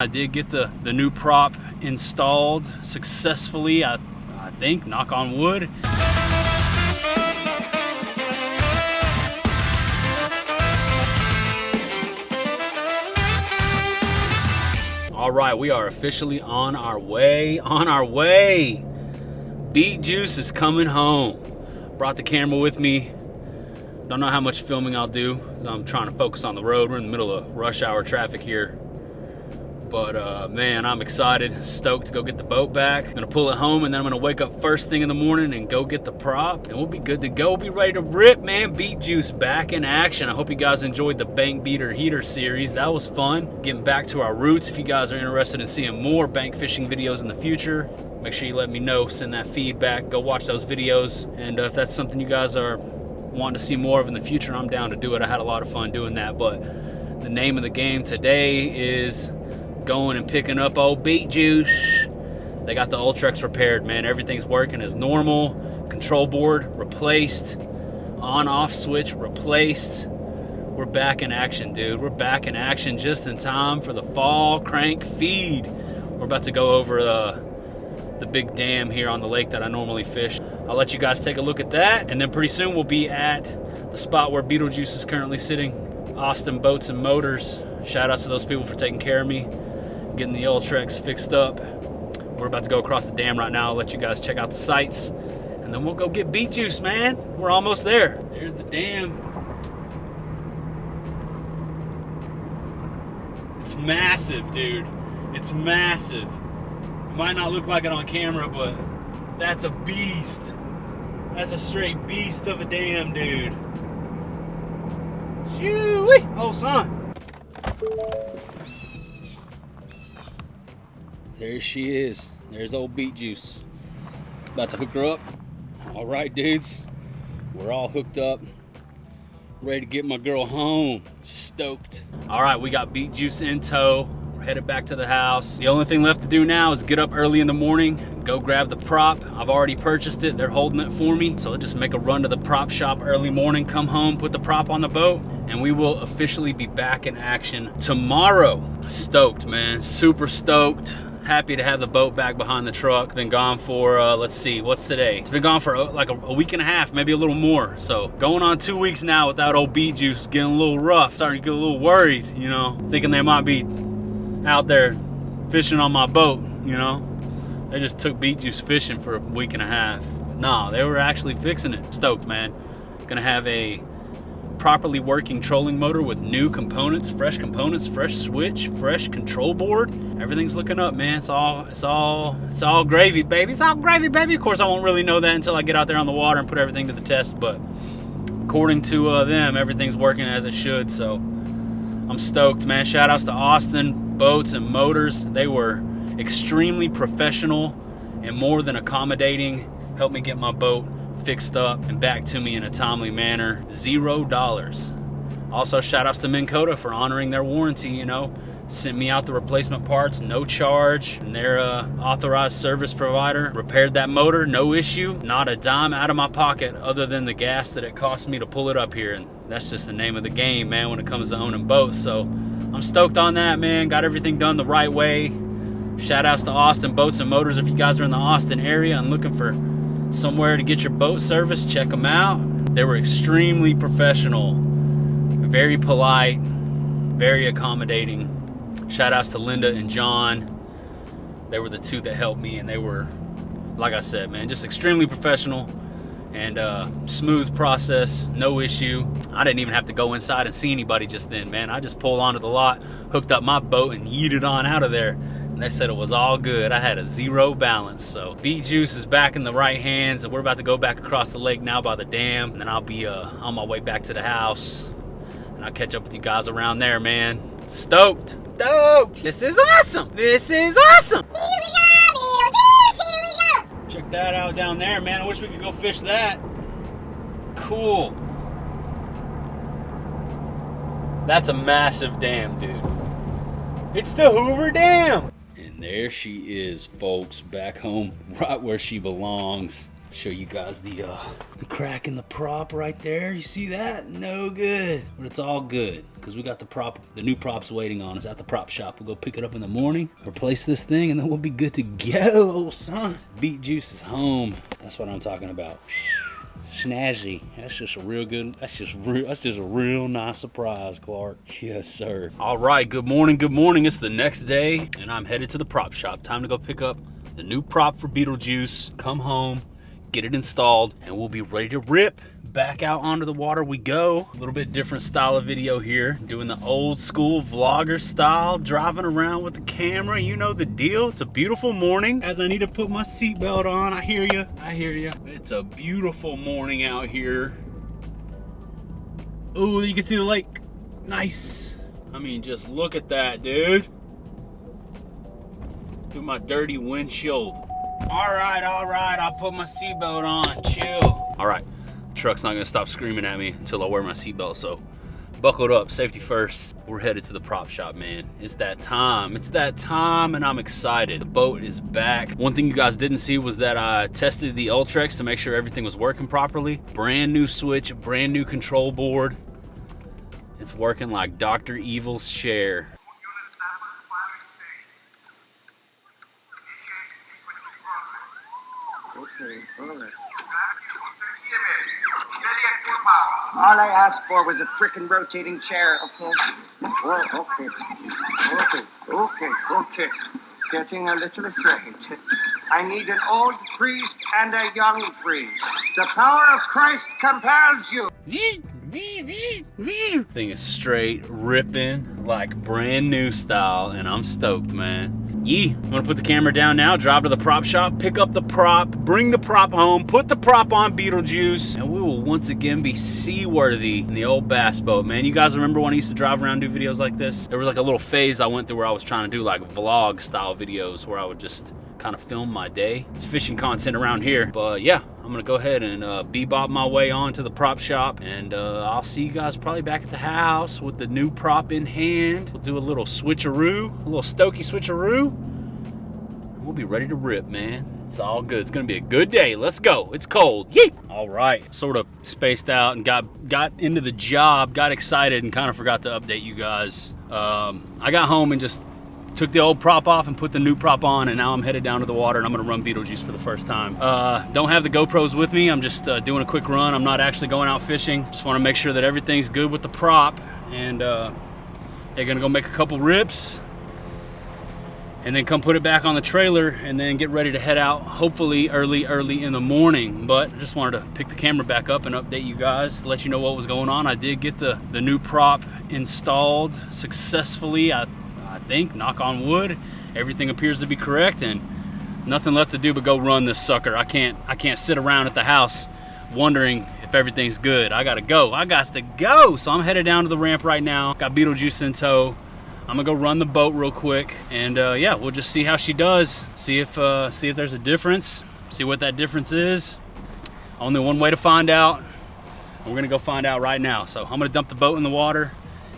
I did get the new prop installed successfully, I think, knock on wood. All right, we are officially on our way. Beet Juice is coming home. Brought the camera with me. Don't know how much filming I'll do. I'm trying to focus on the road. We're in the middle of rush hour traffic here. But man, I'm excited, stoked to go get the boat back. I'm gonna pull it home and then I'm gonna wake up first thing in the morning and go get the prop and we'll be good to go. We'll be ready to rip, man. Beet Juice back in action. I hope you guys enjoyed the bank beater heater series. That was fun. Getting back to our roots. If you guys are interested in seeing more bank fishing videos in the future, make sure you let me know, send that feedback, go watch those videos. And if that's something you guys are wanting to see more of in the future, I'm down to do it. I had a lot of fun doing that, but the name of the game today is going and picking up old Beet Juice. They got the Ultrex repaired, man. Everything's working as normal. Control board replaced. On-off switch replaced. We're back in action, dude. We're back in action just in time for the fall crank feed. We're about to go over the big dam here on the lake that I normally fish. I'll let you guys take a look at that, and then pretty soon we'll be at the spot where Beetlejuice is currently sitting. Austin Boats and Motors. Shout out to those people for taking care of me, getting the Ultrex fixed up. We're about to go across the dam right now. I'll let you guys check out the sights, and then we'll go get Beet Juice, man. We're almost there. There's the dam. It's massive, dude. It's massive. It might not look like it on camera, but that's a beast. That's a straight beast of a dam, dude. Shoo-wee! Oh, son. There she is. There's old Beet Juice. About to hook her up. All right, dudes. We're all hooked up. Ready to get my girl home. Stoked. All right, we got Beet Juice in tow. We're headed back to the house. The only thing left to do now is get up early in the morning and go grab the prop. I've already purchased it. They're holding it for me. So I'll just make a run to the prop shop early morning, come home, put the prop on the boat, and we will officially be back in action tomorrow. Stoked, man. Super stoked. Happy to have the boat back behind the truck. Been gone for, let's see, what's today? It's been gone for like a week and a half, maybe a little more. So going on 2 weeks now without old Beet Juice, getting a little rough. Starting to get a little worried, you know, thinking they might be out there fishing on my boat, you know. They just took Beet Juice fishing for a week and a half. Nah, they were actually fixing it. Stoked, man. Gonna have a properly working trolling motor with new components, fresh switch, fresh control board. Everything's looking up, man. It's all gravy, baby. It's all gravy, baby. Of course, I won't really know that until I get out there on the water and put everything to the test, but according to them, everything's working as it should. So I'm stoked, man. Shout outs to Austin Boats and Motors. They were extremely professional and more than accommodating. Helped me get my boat fixed up and back to me in a timely manner. $0. Also, shout outs to Minn Kota for honoring their warranty, you know. Sent me out the replacement parts, no charge. And their authorized service provider repaired that motor, no issue. Not a dime out of my pocket other than the gas that it cost me to pull it up here. And that's just the name of the game, man, when it comes to owning boats. So I'm stoked on that, man. Got everything done the right way. Shout outs to Austin Boats and Motors. If you guys are in the Austin area and looking for somewhere to get your boat serviced, check them out. They were extremely professional, very polite, very accommodating. Shout outs to Linda and John. They were the two that helped me, and they were, like I said, man, just extremely professional and smooth process, no issue. I didn't even have to go inside and see anybody just then, man. I just pulled onto the lot, hooked up my boat, and yeeted on out of there. And they said it was all good. I had a zero balance. So Beet Juice is back in the right hands, and we're about to go back across the lake now by the dam, and then I'll be on my way back to the house, and I'll catch up with you guys around there, man. Stoked. This is awesome. This is awesome. Here we go, Beetlejuice. Here we go. Check that out down there, man. I wish we could go fish that. Cool. That's a massive dam, dude. It's the Hoover Dam. And there she is, folks, back home, right where she belongs. Show you guys the crack in the prop right there. You see that? No good. But it's all good because we got the new props waiting on us at the prop shop. We'll go pick it up in the morning, replace this thing, and then we'll be good to go, old son. Beet juice is home. That's what I'm talking about. Snazzy. That's just a real good, that's just a real nice surprise, Clark. Yes, sir. All right, good morning, good morning. It's the next day, and I'm headed to the prop shop. Time to go pick up the new prop for Beetlejuice, come home, get it installed, and we'll be ready to rip. Back out onto the water we go. A little bit different style of video here, doing the old school vlogger style, driving around with the camera. You know the deal. It's a beautiful morning as I need to put my seatbelt on. I hear you. I hear you. It's a beautiful morning out here. Ooh, you can see the lake. Nice. I mean, just look at that, dude. Through my dirty windshield. All right, I'll put my seatbelt on. Chill. All right. Truck's not gonna stop screaming at me until I wear my seatbelt, so buckled up, safety first. We're headed to the prop shop, man. It's that time, and I'm excited. The boat is back. One thing you guys didn't see was that I tested the Ultrex to make sure everything was working properly. Brand new switch, brand new control board. It's working like Dr. Evil's chair. Okay, all right. All I asked for was a frickin' rotating chair, okay? Well, okay. Getting a little afraid. I need an old priest and a young priest. The power of Christ compels you. Thing is straight ripping like brand new style, and I'm stoked, man. I'm gonna put the camera down now, drive to the prop shop, pick up the prop, bring the prop home, put the prop on Beetlejuice, and we will once again be seaworthy in the old bass boat, man. You guys remember when I used to drive around and do videos like this? There was like a little phase I went through where I was trying to do like vlog style videos where I would just kind of film my day. It's fishing content around here, but yeah, I'm gonna go ahead and bebop my way on to the prop shop, and I'll see you guys probably back at the house with the new prop in hand. We'll do a little switcheroo, a little Stokey switcheroo. We'll be ready to rip, man. It's all good. It's gonna be a good day. Let's go. It's cold. Yee! All right, sort of spaced out and got into the job, got excited, and kind of forgot to update you guys. I got home and just took the old prop off and put the new prop on, and now I'm headed down to the water and I'm gonna run Beetlejuice for the first time. Don't have the GoPros with me. I'm just doing a quick run. I'm not actually going out fishing. Just wanna make sure that everything's good with the prop, and they're gonna go make a couple rips and then come put it back on the trailer and then get ready to head out, hopefully early in the morning. But I just wanted to pick the camera back up and update you guys, let you know what was going on. I did get the new prop installed successfully. I think, knock on wood, everything appears to be correct, and nothing left to do but go run this sucker. I can't sit around at the house wondering if everything's good. I gotta go. I got to go. So I'm headed down to the ramp right now. Got Beetlejuice in tow. I'm gonna go run the boat real quick, and yeah, we'll just see how she does. See if there's a difference. See what that difference is. Only one way to find out. We're gonna go find out right now. So I'm gonna dump the boat in the water,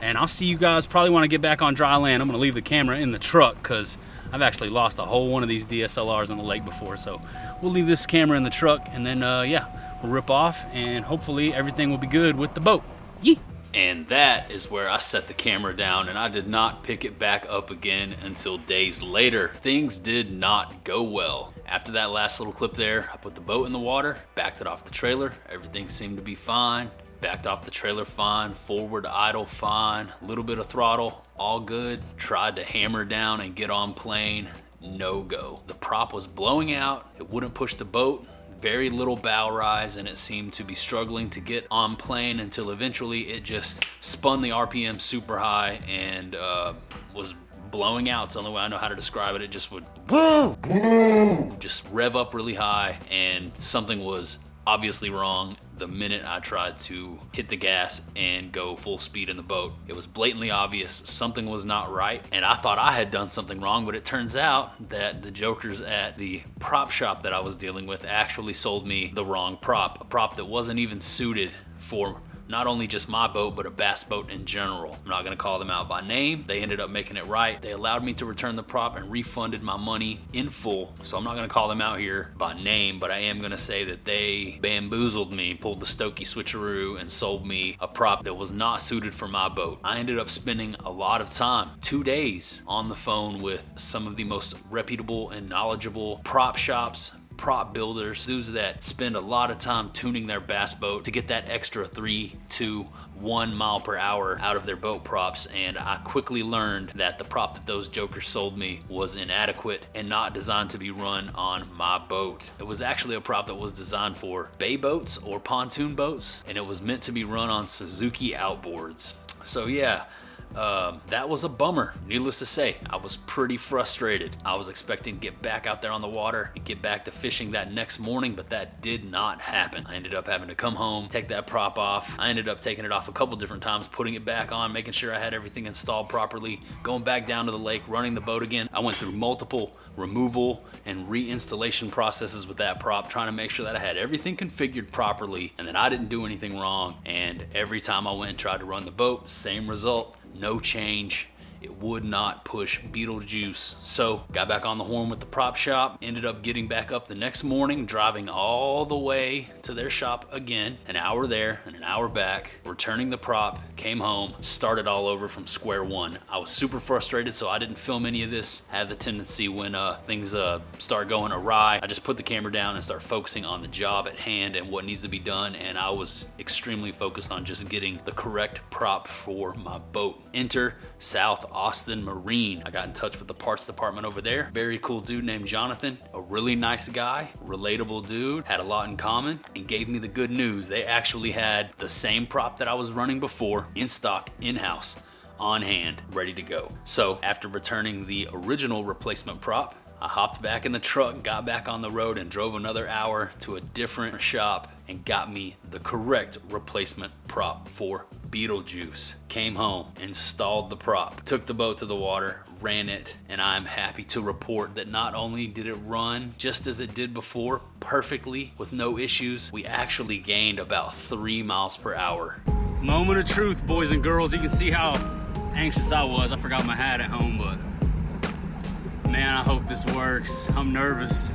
and I'll see you guys probably when I get back on dry land. I'm gonna leave the camera in the truck because I've actually lost a whole one of these DSLRs on the lake before. So we'll leave this camera in the truck, and then yeah, we'll rip off, and hopefully everything will be good with the boat. Yee! And that is where I set the camera down, and I did not pick it back up again until days later. Things did not go well. After that last little clip there, I put the boat in the water, backed it off the trailer. Everything seemed to be fine. Backed off the trailer fine, forward idle fine, a little bit of throttle, all good. Tried to hammer down and get on plane, no go. The prop was blowing out, it wouldn't push the boat. Very little bow rise, and it seemed to be struggling to get on plane until eventually it just spun the RPM super high and was blowing out. It's the only way I know how to describe it. It just would just rev up really high, and something was obviously wrong the minute I tried to hit the gas and go full speed in the boat. It was blatantly obvious something was not right, and I thought I had done something wrong, but it turns out that the jokers at the prop shop that I was dealing with actually sold me the wrong prop, a prop that wasn't even suited for not only just my boat, but a bass boat in general. I'm not gonna call them out by name. They ended up making it right. They allowed me to return the prop and refunded my money in full. So I'm not gonna call them out here by name, but I am gonna say that they bamboozled me, pulled the Stokey switcheroo, and sold me a prop that was not suited for my boat. I ended up spending a lot of time, 2 days, on the phone with some of the most reputable and knowledgeable prop shops, prop builders, dudes that spend a lot of time tuning their bass boat to get that extra 3 to 1 mile per hour out of their boat props. And I quickly learned that the prop that those jokers sold me was inadequate and not designed to be run on my boat. It was actually a prop that was designed for bay boats or pontoon boats, and it was meant to be run on Suzuki outboards. So yeah, that was a bummer. Needless to say, I was pretty frustrated. I was expecting to get back out there on the water and get back to fishing that next morning, but that did not happen. I ended up having to come home, take that prop off. I ended up taking it off a couple different times, putting it back on, making sure I had everything installed properly, going back down to the lake, running the boat again. I went through multiple removal and reinstallation processes with that prop, trying to make sure that I had everything configured properly and that I didn't do anything wrong. And every time I went and tried to run the boat, same result. No change. It would not push Beetlejuice. So got back on the horn with the prop shop, ended up getting back up the next morning, driving all the way to their shop again, an hour there and an hour back, returning the prop, came home, started all over from square one. I was super frustrated, so I didn't film any of this. I have the tendency when things start going awry, I just put the camera down and start focusing on the job at hand and what needs to be done, and I was extremely focused on just getting the correct prop for my boat. Enter South Austin Marine. I got in touch with the parts department over there. Very cool dude named Jonathan, a really nice guy, relatable dude, had a lot in common, and gave me the good news. They actually had the same prop that I was running before in stock, in-house, on hand, ready to go. So after returning the original replacement prop, I hopped back in the truck, got back on the road, and drove another hour to a different shop and got me the correct replacement prop for Beetlejuice. Came home, installed the prop, took the boat to the water, ran it, and I'm happy to report that not only did it run just as it did before, perfectly, with no issues, we actually gained about 3 miles per hour. Moment of truth, boys and girls. You can see how anxious I was. I forgot my hat at home, but man, I hope this works. I'm nervous.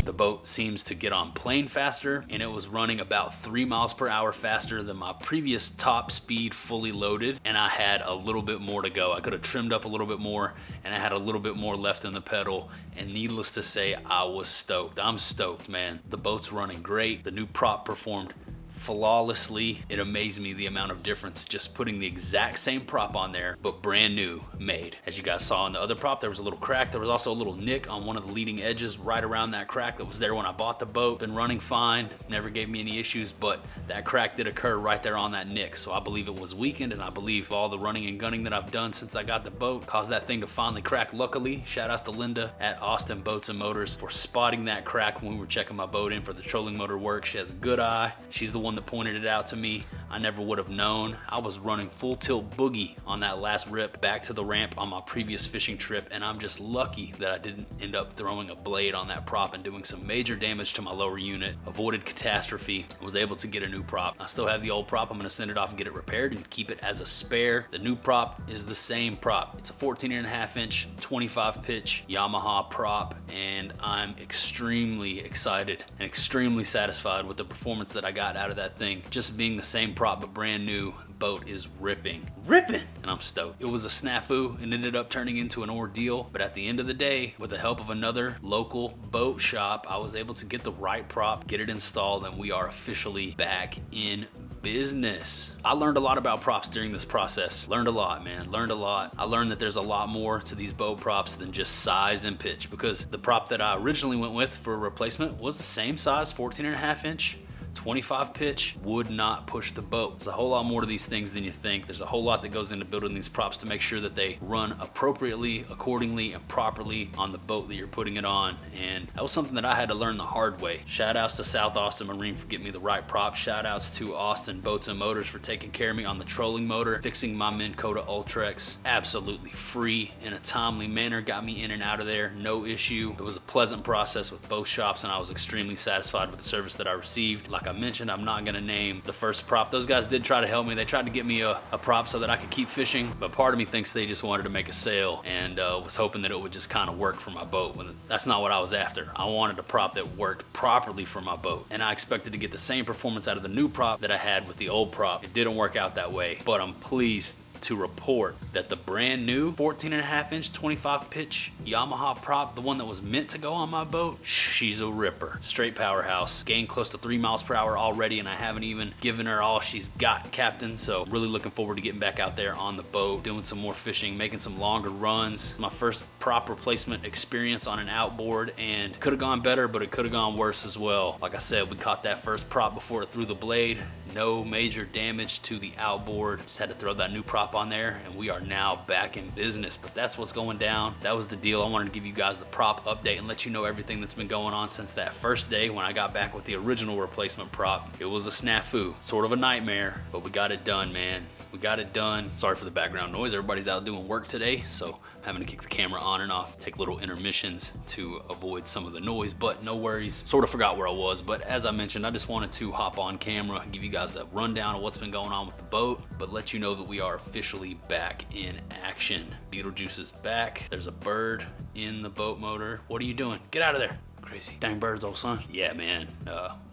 The boat seems to get on plane faster, and it was running about 3 miles per hour faster than my previous top speed fully loaded, and I had a little bit more to go. I could have trimmed up a little bit more, and I had a little bit more left in the pedal, and needless to say, I was stoked. I'm stoked, man. The boat's running great. The new prop performed flawlessly. It amazed me the amount of difference just putting the exact same prop on there, but brand new made. As you guys saw in the other prop, there was a little crack. There was also a little nick on one of the leading edges right around that crack that was there when I bought the boat. Been running fine, never gave me any issues, but that crack did occur right there on that nick. So I believe it was weakened, and I believe all the running and gunning that I've done since I got the boat caused that thing to finally crack. Luckily, shout outs to Linda at Austin Boats and Motors for spotting that crack when we were checking my boat in for the trolling motor work. She has a good eye. She's the one that pointed it out to me. I never would have known. I was running full tilt boogie on that last rip back to the ramp on my previous fishing trip, and I'm just lucky that I didn't end up throwing a blade on that prop and doing some major damage to my lower unit. Avoided catastrophe, was able to get a new prop. I still have the old prop. I'm gonna send it off and get it repaired and keep it as a spare. The new prop is the same prop. It's a 14.5 inch 25 pitch Yamaha prop, and I'm extremely excited and extremely satisfied with the performance that I got out of that thing. Just being the same prop but brand new, the boat is ripping, and I'm stoked. It was a snafu and ended up turning into an ordeal, but at the end of the day, with the help of another local boat shop, I was able to get the right prop, get it installed, and we are officially back in business. I learned a lot about props during this process. Learned a lot, man. Learned a lot. I learned that there's a lot more to these boat props than just size and pitch, because the prop that I originally went with for a replacement was the same size, 14.5 inch 25 pitch would not push the boat. There's a whole lot more to these things than you think. There's a whole lot that goes into building these props to make sure that they run appropriately, accordingly, and properly on the boat that you're putting it on. And that was something that I had to learn the hard way. Shout outs to South Austin Marine for getting me the right prop. Shout outs to Austin Boats and Motors for taking care of me on the trolling motor, fixing my Minn Kota Ultrex absolutely free in a timely manner, got me in and out of there, no issue. It was a pleasant process with both shops, and I was extremely satisfied with the service that I received. Like I mentioned, I'm not gonna name the first prop. Those guys did try to help me. They tried to get me a prop so that I could keep fishing, but part of me thinks they just wanted to make a sale and was hoping that it would just kind of work for my boat. When that's not what I was after. I wanted a prop that worked properly for my boat, and I expected to get the same performance out of the new prop that I had with the old prop. It didn't work out that way, but I'm pleased to report that the brand new 14.5-inch 25 pitch Yamaha prop, the one that was meant to go on my boat, she's a ripper. Straight powerhouse. Gained close to 3 miles per hour already, and I haven't even given her all she's got, Captain. So really looking forward to getting back out there on the boat, doing some more fishing, making some longer runs. My first prop replacement experience on an outboard, and could have gone better, but it could have gone worse as well. Like I said, we caught that first prop before it threw the blade. No major damage to the outboard. Just had to throw that new prop on there, and we are now back in business. But that's what's going down. That was the deal. I wanted to give you guys the prop update and let you know everything that's been going on since that first day when I got back with the original replacement prop. It was a snafu, sort of a nightmare, but we got it done, man. We got it done. Sorry for the background noise. Everybody's out doing work today, so I'm having to kick the camera on and off, take little intermissions to avoid some of the noise, but no worries. Sort of forgot where I was, but as I mentioned, I just wanted to hop on camera and give you guys a rundown of what's been going on with the boat, but let you know that we are officially back in action. Beetlejuice is back. There's a bird in the boat motor. What are you doing? Get out of there. Crazy. Dang birds, old son. Yeah, man,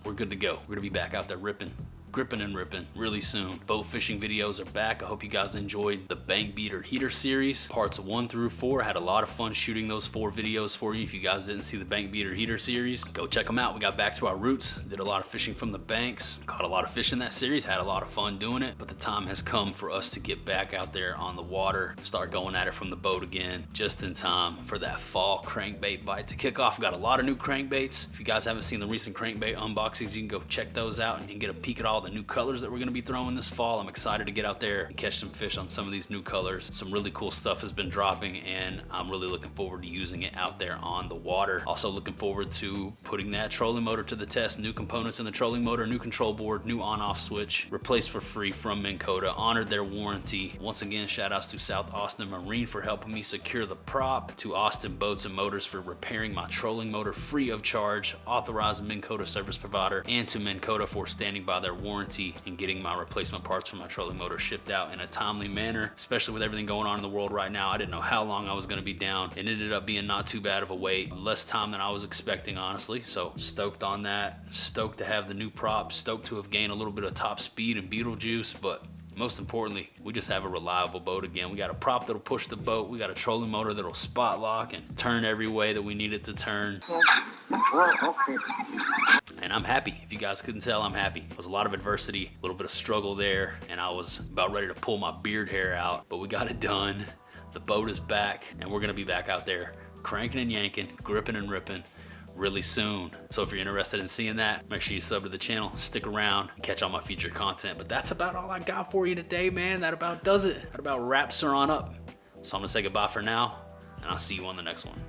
we're good to go. We're gonna be back out there gripping and ripping really soon. Boat fishing videos are back. I hope you guys enjoyed the bank beater heater series, parts 1 through 4. I had a lot of fun shooting those 4 videos for you. If you guys didn't see the bank beater heater series, go check them out. We got back to our roots, did a lot of fishing from the banks, caught a lot of fish in that series, had a lot of fun doing it, but the time has come for us to get back out there on the water, start going at it from the boat again, just in time for that fall crankbait bite to kick off. We got a lot of new crankbaits. If you guys haven't seen the recent crankbait unboxings, you can go check those out and get a peek at all the new colors that we're going to be throwing this fall. I'm excited to get out there and catch some fish on some of these new colors. Some really cool stuff has been dropping, and I'm really looking forward to using it out there on the water. Also looking forward to putting that trolling motor to the test. New components in the trolling motor, new control board, new on-off switch, replaced for free from Minn Kota, honored their warranty. Once again, shout outs to South Austin Marine for helping me secure the prop, to Austin Boats and Motors for repairing my trolling motor free of charge, authorized Minn Kota service provider, and to Minn Kota for standing by their warranty and getting my replacement parts for my trolling motor shipped out in a timely manner, especially with everything going on in the world right now. I didn't know how long I was going to be down. It ended up being not too bad of a wait, less time than I was expecting, honestly. So stoked on that, stoked to have the new prop, stoked to have gained a little bit of top speed and Beetlejuice, but most importantly, we just have a reliable boat again. We got a prop that'll push the boat. We got a trolling motor that'll spot lock and turn every way that we need it to turn. And I'm happy. If you guys couldn't tell, I'm happy. There was a lot of adversity, a little bit of struggle there, and I was about ready to pull my beard hair out, but we got it done. The boat is back, and we're gonna be back out there cranking and yanking, gripping and ripping really soon. So if you're interested in seeing that, make sure you sub to the channel, stick around, and catch all my future content. But that's about all I got for you today, man. That about does it. That about wraps her on up. So I'm gonna say goodbye for now, and I'll see you on the next one.